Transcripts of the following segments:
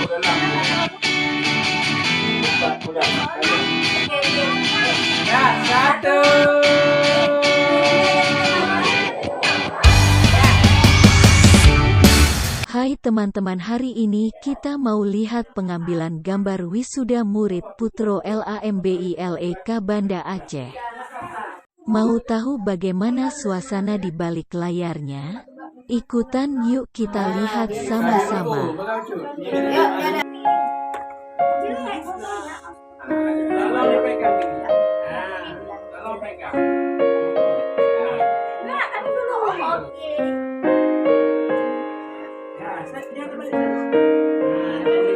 Ya, satu. Hai teman-teman, hari ini kita mau lihat pengambilan gambar wisuda murid Putro LAMBILEK Banda Aceh. Mau tahu bagaimana suasana di balik layarnya? Ikutan yuk kita lihat sama-sama.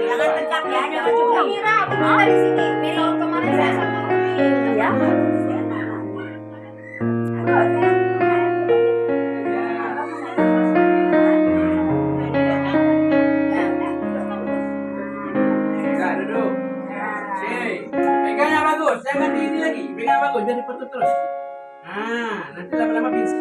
Jangan tekan ya, jangan cuma Mira, di sini. Mira kemarin saya sama Umi. Ya. Duduk. Pegang yang bagus, jangan di ini lagi. Pegang yang bagus, jadi potong terus. Nanti lama-lama bisa.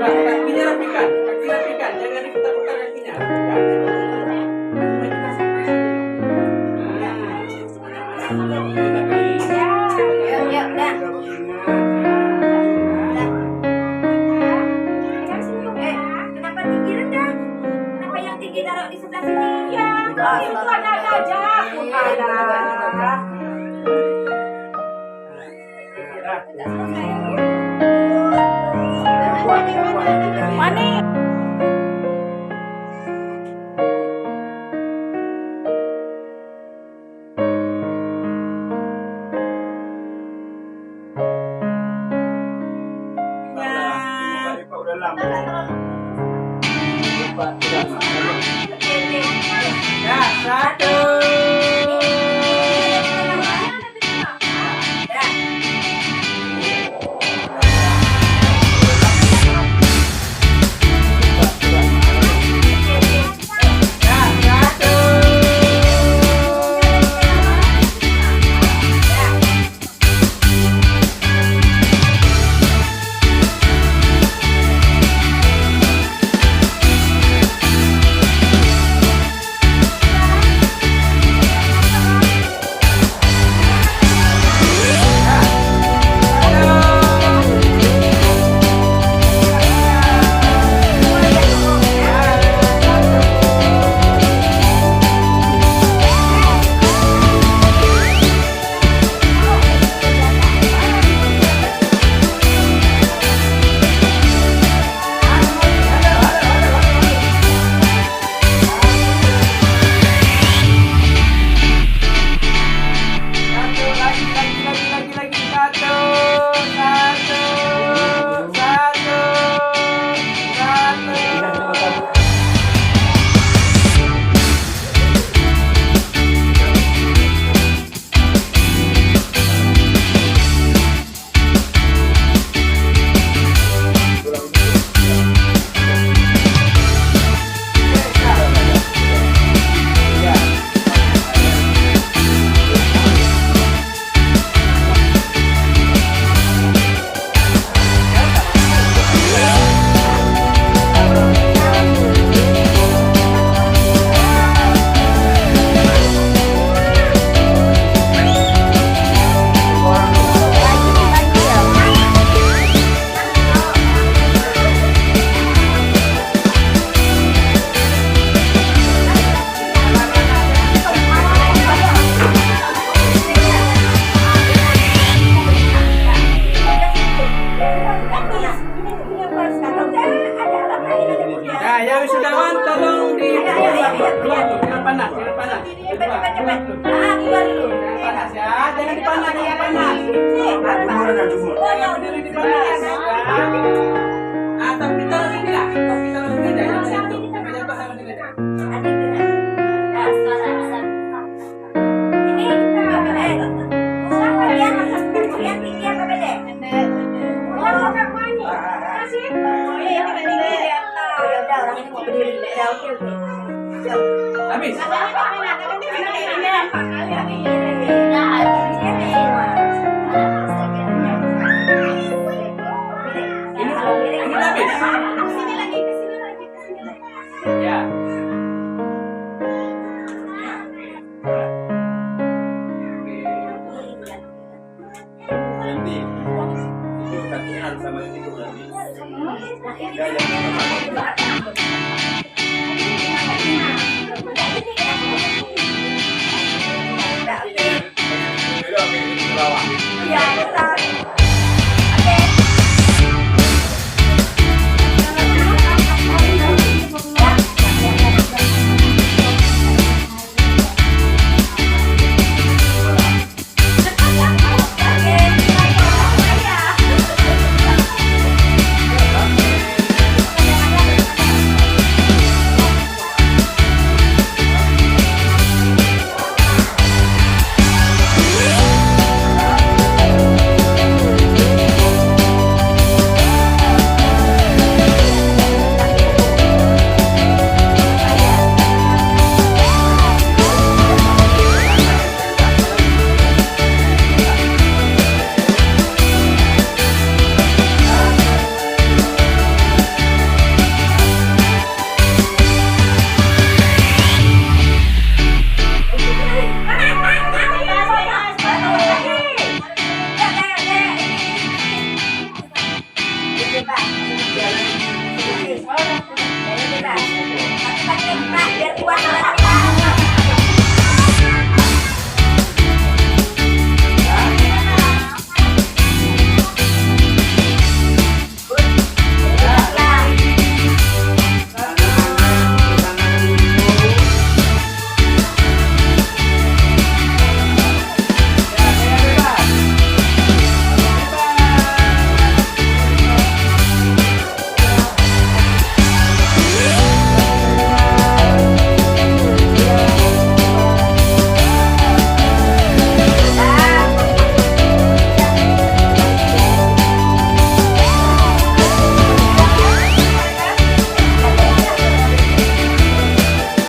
Kakinya rapikan, jangan diputar-putar kakinya. Kenapa tinggi rendah? Kenapa yang tinggi taruh di sebelah sini? Ya, itu ada aja. Mana? Ya, satu. Yang wisudawan tolong jangan panas, jangan panas ya, jangan dipanas, berdiri di panas. Tapi taruh sini lah, tapi taruh sini aja, jangan situ, jangan taruh sini aja. Habis. Iya, betul.